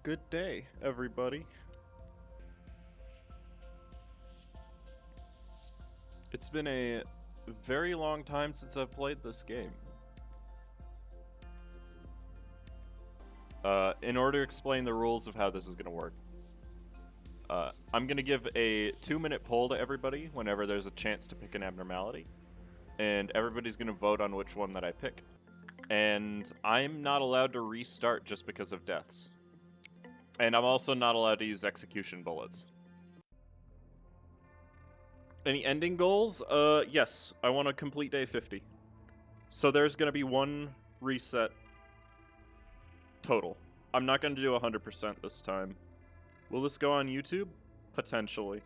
Good day, everybody. It's been a very long time since I've played this game. In order to explain the rules of how this is going to work, I'm going to give a 2-minute poll to everybody whenever there's a chance to pick an abnormality, and everybody's going to vote on which one that I pick. And I'm not allowed to restart just because of deaths. And I'm also not allowed to use execution bullets. Any ending goals? Yes. I want to complete day 50. So there's going to be one reset total. I'm not going to do 100% this time. Will this go on YouTube? Potentially.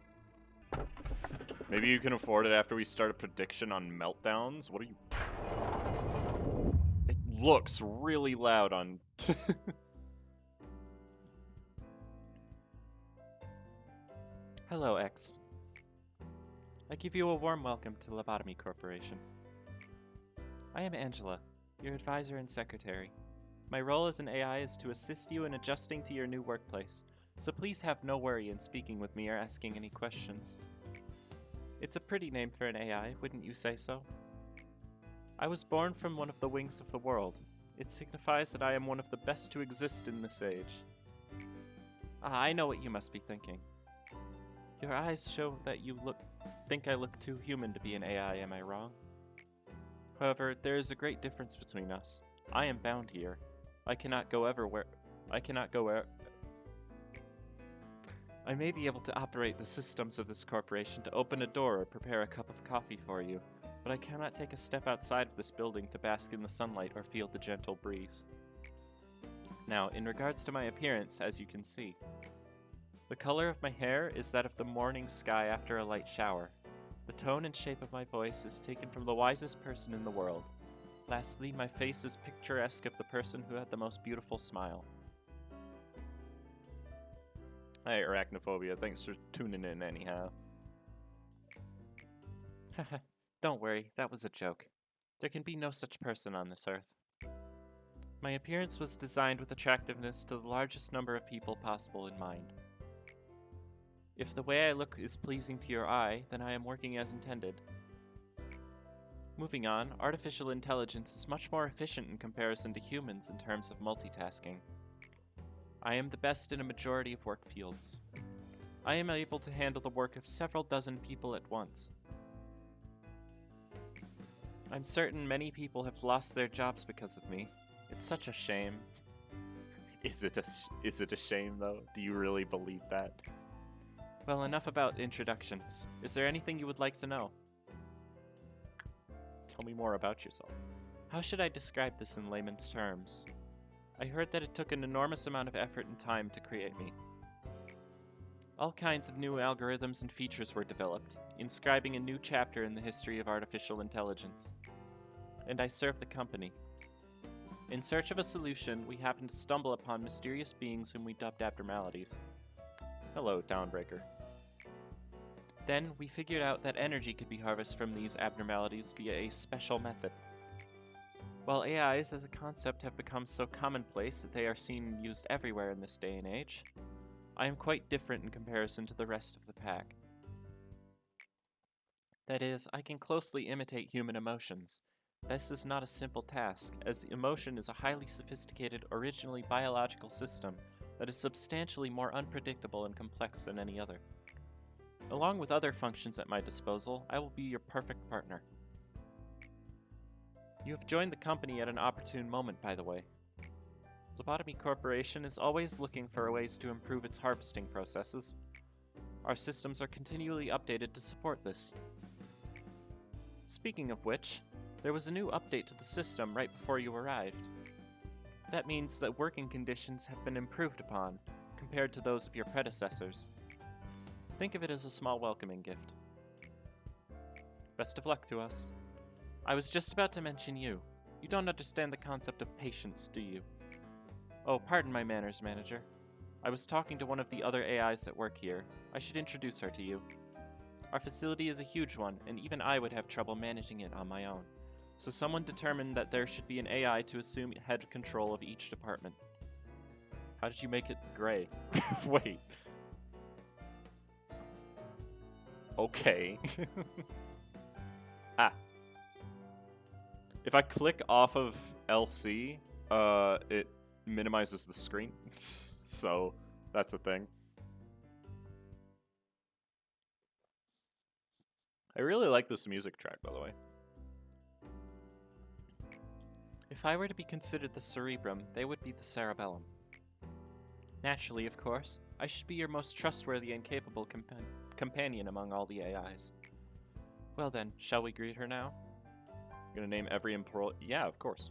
Maybe you can afford it after we start a prediction on meltdowns? What are you... It looks really loud on... Hello, X. I give you a warm welcome to Lobotomy Corporation. I am Angela, your advisor and secretary. My role as an AI is to assist you in adjusting to your new workplace, so please have no worry in speaking with me or asking any questions. It's a pretty name for an AI, wouldn't you say so? I was born from one of the wings of the world. It signifies that I am one of the best to exist in this age. Ah, I know what you must be thinking. Your eyes show that you think I look too human to be an AI, am I wrong? However, there is a great difference between us. I am bound here. I cannot go where... I may be able to operate the systems of this corporation to open a door or prepare a cup of coffee for you, but I cannot take a step outside of this building to bask in the sunlight or feel the gentle breeze. Now, in regards to my appearance, as you can see, the color of my hair is that of the morning sky after a light shower. The tone and shape of my voice is taken from the wisest person in the world. Lastly, my face is picturesque of the person who had the most beautiful smile. Hey, Arachnophobia, thanks for tuning in anyhow. Haha, don't worry, that was a joke. There can be no such person on this earth. My appearance was designed with attractiveness to the largest number of people possible in mind. If the way I look is pleasing to your eye, then I am working as intended. Moving on, artificial intelligence is much more efficient in comparison to humans in terms of multitasking. I am the best in a majority of work fields. I am able to handle the work of several dozen people at once. I'm certain many people have lost their jobs because of me. It's such a shame. Is it a shame, though? Do you really believe that? Well, enough about introductions. Is there anything you would like to know? Tell me more about yourself. How should I describe this in layman's terms? I heard that it took an enormous amount of effort and time to create me. All kinds of new algorithms and features were developed, inscribing a new chapter in the history of artificial intelligence. And I serve the company. In search of a solution, we happened to stumble upon mysterious beings whom we dubbed abnormalities. Hello, Downbreaker. Then, we figured out that energy could be harvested from these abnormalities via a special method. While AIs as a concept have become so commonplace that they are seen and used everywhere in this day and age, I am quite different in comparison to the rest of the pack. That is, I can closely imitate human emotions. This is not a simple task, as emotion is a highly sophisticated, originally biological system that is substantially more unpredictable and complex than any other. Along with other functions at my disposal, I will be your perfect partner. You have joined the company at an opportune moment, by the way. Lobotomy Corporation is always looking for ways to improve its harvesting processes. Our systems are continually updated to support this. Speaking of which, there was a new update to the system right before you arrived. That means that working conditions have been improved upon, compared to those of your predecessors. Think of it as a small welcoming gift. Best of luck to us. I was just about to mention you. You don't understand the concept of patience, do you? Oh, pardon my manners, manager. I was talking to one of the other AIs that work here. I should introduce her to you. Our facility is a huge one, and even I would have trouble managing it on my own. So someone determined that there should be an AI to assume head control of each department. How did you make it gray? Wait. Okay. Ah. If I click off of LC, it minimizes the screen. So that's a thing. I really like this music track, by the way. If I were to be considered the cerebrum, they would be the cerebellum. Naturally, of course, I should be your most trustworthy and capable companion among all the AIs. Well then, shall we greet her now? I'm gonna name every employee. Yeah, of course.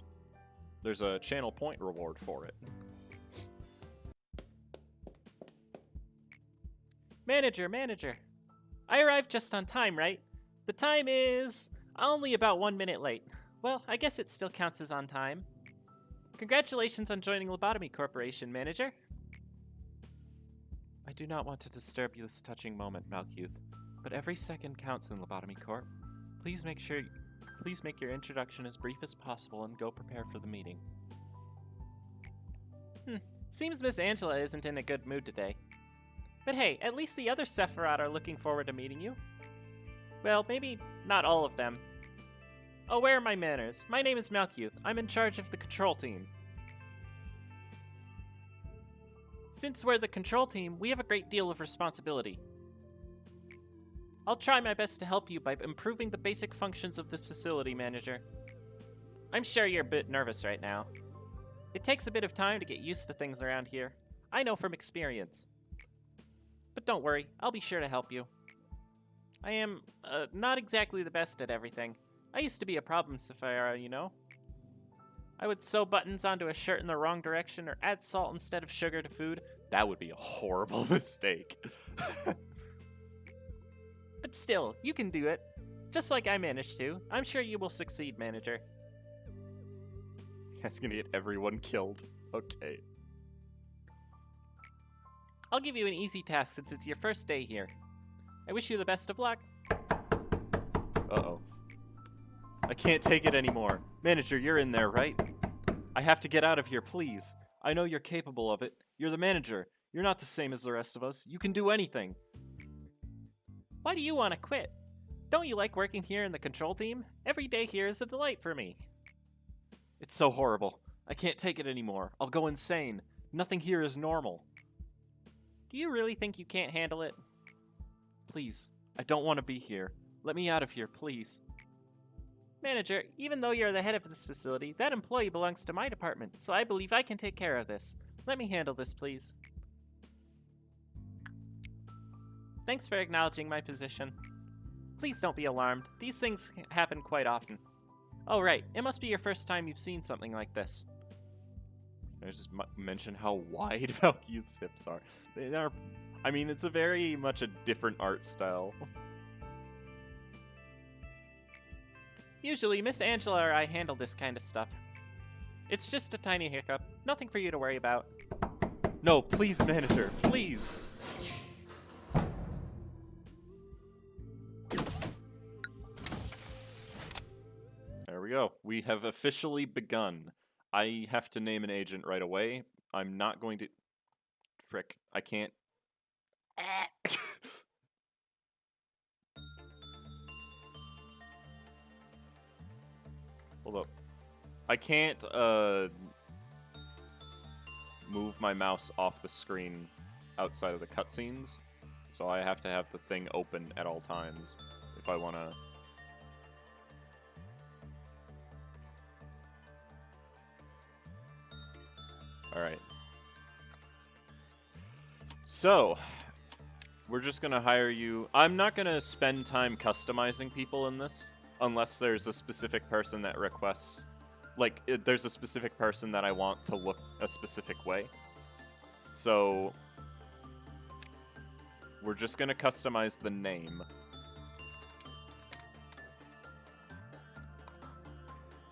There's a channel point reward for it. Manager! I arrived just on time, right? The time is only about 1 minute late. Well, I guess it still counts as on time. Congratulations on joining Lobotomy Corporation, Manager. I do not want to disturb this touching moment, Malkuth, but every second counts in Lobotomy Corp. Please make your introduction as brief as possible and go prepare for the meeting. Seems Miss Angela isn't in a good mood today. But hey, at least the other Sephiroth are looking forward to meeting you. Well, maybe not all of them. Oh, where are my manners? My name is Malkuth. I'm in charge of the control team. Since we're the control team, we have a great deal of responsibility. I'll try my best to help you by improving the basic functions of the facility, Manager. I'm sure you're a bit nervous right now. It takes a bit of time to get used to things around here. I know from experience. But don't worry, I'll be sure to help you. I am, not exactly the best at everything. I used to be a problem Sephiroth, you know? I would sew buttons onto a shirt in the wrong direction or add salt instead of sugar to food. That would be a horrible mistake. But still, you can do it. Just like I managed to. I'm sure you will succeed, Manager. That's gonna get everyone killed. Okay. I'll give you an easy task since it's your first day here. I wish you the best of luck. Uh-oh. I can't take it anymore. Manager, you're in there, right? I have to get out of here, please. I know you're capable of it. You're the manager. You're not the same as the rest of us. You can do anything. Why do you want to quit? Don't you like working here in the control team? Every day here is a delight for me. It's so horrible. I can't take it anymore. I'll go insane. Nothing here is normal. Do you really think you can't handle it? Please, I don't want to be here. Let me out of here, please. Manager, even though you're the head of this facility, that employee belongs to my department, so I believe I can take care of this. Let me handle this, please. Thanks for acknowledging my position. Please don't be alarmed. These things happen quite often. Oh, right. It must be your first time you've seen something like this. I just mention how wide Malkuth's hips are. They are. I mean, it's a very much a different art style. Usually, Miss Angela or I handle this kind of stuff. It's just a tiny hiccup. Nothing for you to worry about. No, please, manager. Please. There we go. We have officially begun. I have to name an agent right away. I'm not going to... Frick. I can't... Hold up. I can't, move my mouse off the screen outside of the cutscenes, so I have to have the thing open at all times if I want to... Alright. So, we're just going to hire you. I'm not going to spend time customizing people in this, unless there's a specific person that requests... Like, there's a specific person that I want to look a specific way. So, we're just going to customize the name.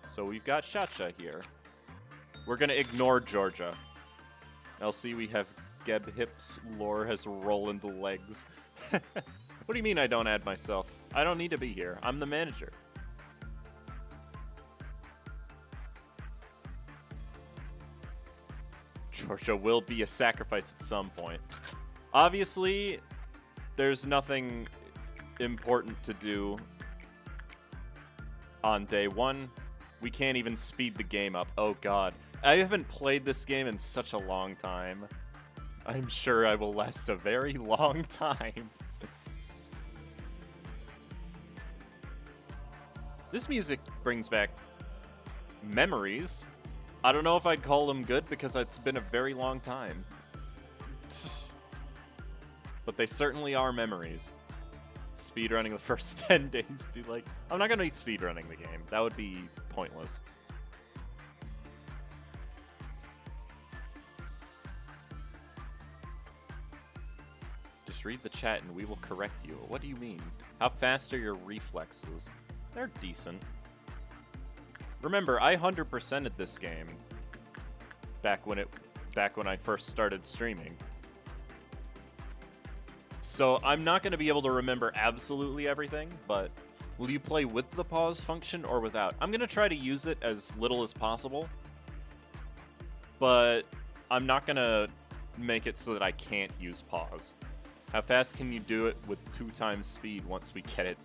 So we've got Chacha here. We're going to ignore Georgia. LC, we have Geb hips. Lore has Roland legs. What do you mean I don't add myself? I don't need to be here. I'm the manager. Georgia will be a sacrifice at some point. Obviously, there's nothing important to do on day one. We can't even speed the game up. Oh god. I haven't played this game in such a long time. I'm sure I will last a very long time. This music brings back memories. I don't know if I'd call them good because it's been a very long time. But they certainly are memories. Speedrunning the first 10 days, be like, I'm not gonna be speedrunning the game. That would be pointless. Just read the chat and we will correct you. What do you mean? How fast are your reflexes? They're decent. Remember, I 100%ed this game back when I first started streaming. So I'm not going to be able to remember absolutely everything, but will you play with the pause function or without? I'm going to try to use it as little as possible, but I'm not going to make it so that I can't use pause. How fast can you do it with 2 times speed once we get it?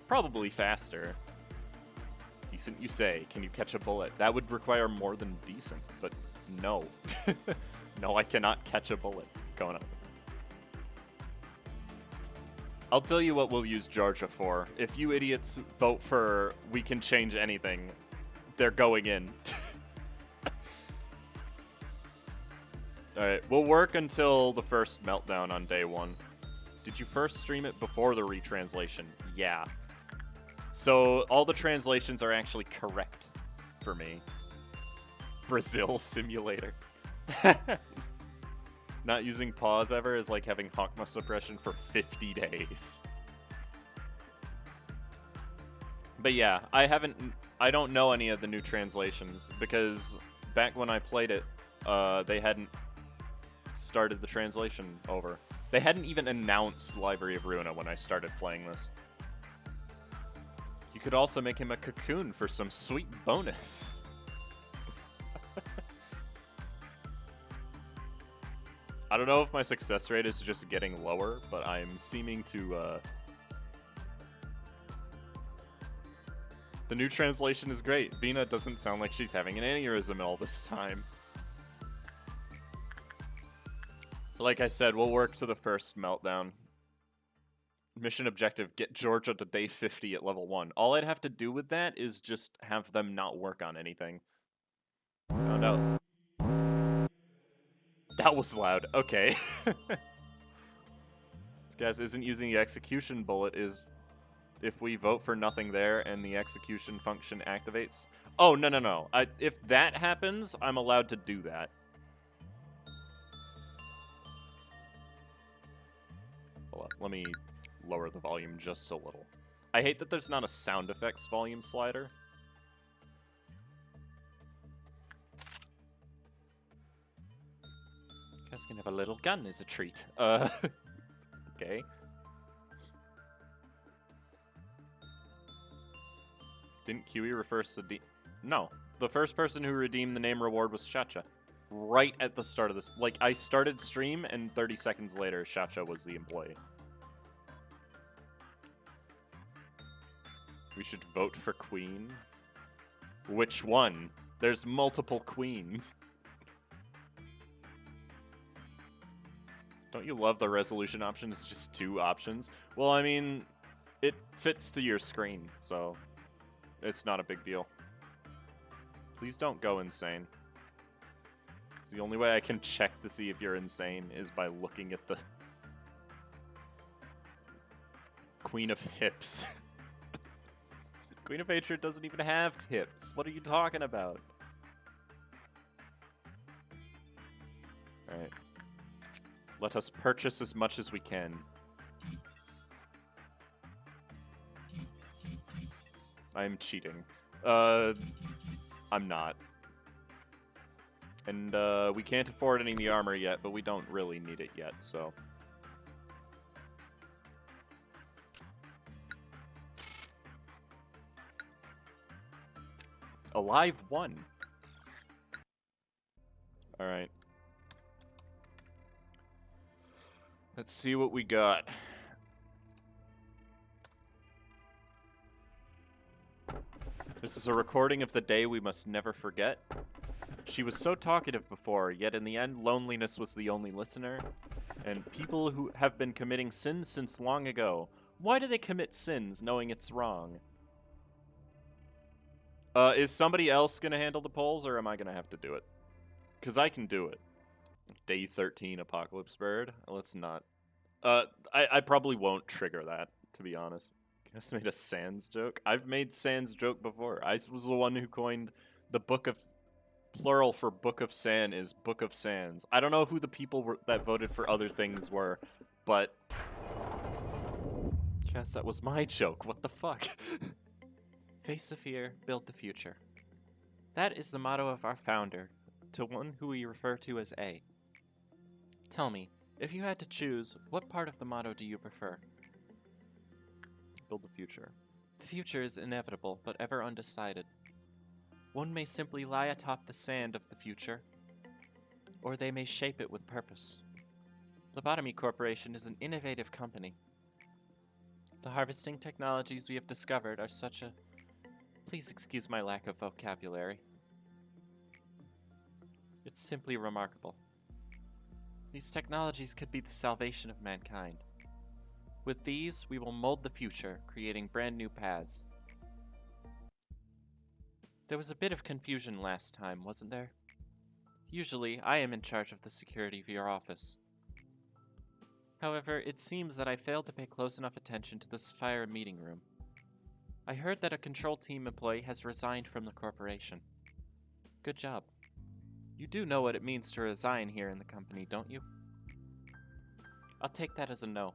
Probably faster. Decent, you say. Can you catch a bullet? That would require more than decent, but no. No, I cannot catch a bullet. Going up. I'll tell you what we'll use Georgia for. If you idiots vote for we can change anything, they're going in. Alright, we'll work until the first meltdown on day 1. Did you first stream it before the retranslation? Yeah. So all the translations are actually correct for me. Brazil simulator. Not using pause ever is like having Hakma suppression for 50 days. But yeah, I don't know any of the new translations because back when I played it, they hadn't started the translation over. They hadn't even announced Library of Ruina when I started playing this. You could also make him a cocoon for some sweet bonus. I don't know if my success rate is just getting lower, but I'm seeming to, The new translation is great. Vina doesn't sound like she's having an aneurysm all this time. Like I said, we'll work to the first meltdown. Mission objective, get Georgia to day 50 at level 1. All I'd have to do with that is just have them not work on anything. Found out. That was loud. Okay. This guy isn't using the execution bullet is if we vote for nothing there and the execution function activates. Oh, no. If that happens, I'm allowed to do that. Hold up, let me lower the volume just a little. I hate that there's not a sound effects volume slider. Guys can have a little gun as a treat. Okay. Didn't QE refer to the... No. The first person who redeemed the name reward was Chacha. Right at the start of this. Like, I started stream, and 30 seconds later, Chacha was the employee. We should vote for queen? Which one? There's multiple queens. Don't you love the resolution option? It's just 2 options. Well, I mean, it fits to your screen, so it's not a big deal. Please don't go insane. The only way I can check to see if you're insane is by looking at the Queen of Hips. Queen of Hatred doesn't even have hips. What are you talking about? Alright. Let us purchase as much as we can. I'm cheating. I'm not. And we can't afford any of the armor yet, but we don't really need it yet, so. Alive 1. Alright. Let's see what we got. This is a recording of the day we must never forget. She was so talkative before, yet in the end, loneliness was the only listener. And people who have been committing sins since long ago. Why do they commit sins knowing it's wrong? Is somebody else gonna handle the polls, or am I gonna have to do it? Because I can do it. Day 13 Apocalypse Bird. Let's not. I probably won't trigger that, to be honest. I just made a Sans joke. I've made Sans joke before. I was the one who coined the book of... Plural for Book of San is Book of Sans. I don't know who the people that voted for other things were, but... Guess that was my joke. What the fuck? Face the fear, build the future. That is the motto of our founder, to one who we refer to as A. Tell me, if you had to choose, what part of the motto do you prefer? Build the future. The future is inevitable, but ever undecided. One may simply lie atop the sand of the future, or they may shape it with purpose. Lobotomy Corporation is an innovative company. The harvesting technologies we have discovered are such a... Please excuse my lack of vocabulary. It's simply remarkable. These technologies could be the salvation of mankind. With these, we will mold the future, creating brand new paths. There was a bit of confusion last time, wasn't there? Usually, I am in charge of the security of your office. However, it seems that I failed to pay close enough attention to the Sapphire meeting room. I heard that a control team employee has resigned from the corporation. Good job. You do know what it means to resign here in the company, don't you? I'll take that as a no.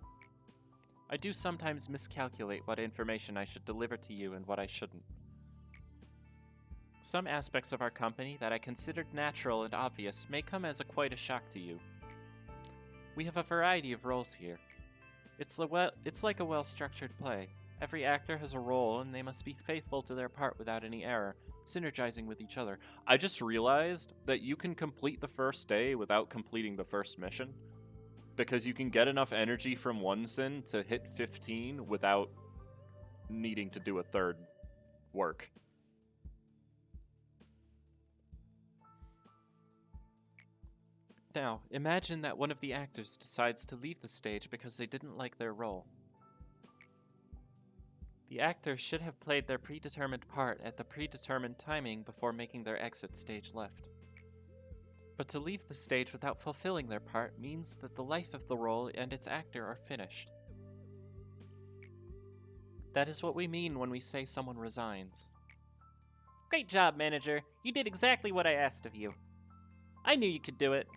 I do sometimes miscalculate what information I should deliver to you and what I shouldn't. Some aspects of our company that I considered natural and obvious may come as quite a shock to you. We have a variety of roles here. It's like a well-structured play. Every actor has a role and they must be faithful to their part without any error, synergizing with each other. I just realized that you can complete the first day without completing the first mission, because you can get enough energy from one sin to hit 15 without needing to do a third work. Now, imagine that one of the actors decides to leave the stage because they didn't like their role. The actor should have played their predetermined part at the predetermined timing before making their exit stage left. But to leave the stage without fulfilling their part means that the life of the role and its actor are finished. That is what we mean when we say someone resigns. Great job, manager. You did exactly what I asked of you. I knew you could do it.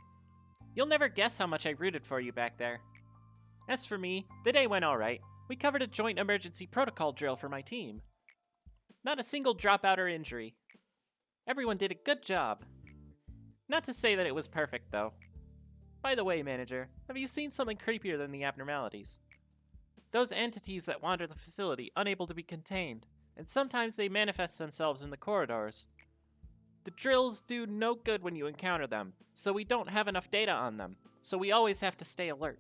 You'll never guess how much I rooted for you back there. As for me, the day went alright. We covered a joint emergency protocol drill for my team. Not a single dropout or injury. Everyone did a good job. Not to say that it was perfect, though. By the way, manager, have you seen something creepier than the abnormalities? Those entities that wander the facility, unable to be contained, and sometimes they manifest themselves in the corridors. The drills do no good when you encounter them, so we don't have enough data on them, so we always have to stay alert.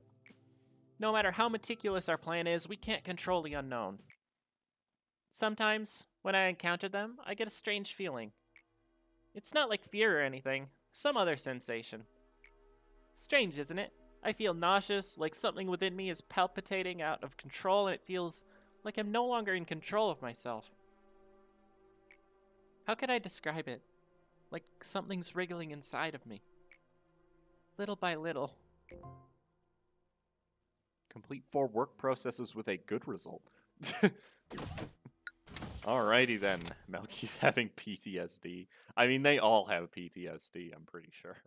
No matter how meticulous our plan is, we can't control the unknown. Sometimes, when I encounter them, I get a strange feeling. It's not like fear or anything, some other sensation. Strange, isn't it? I feel nauseous, like something within me is palpitating out of control, and it feels like I'm no longer in control of myself. How could I describe it? Like something's wriggling inside of me. Little by little. Complete 4 work processes with a good result. Alrighty then. Malkuth having PTSD. I mean, they all have PTSD, I'm pretty sure.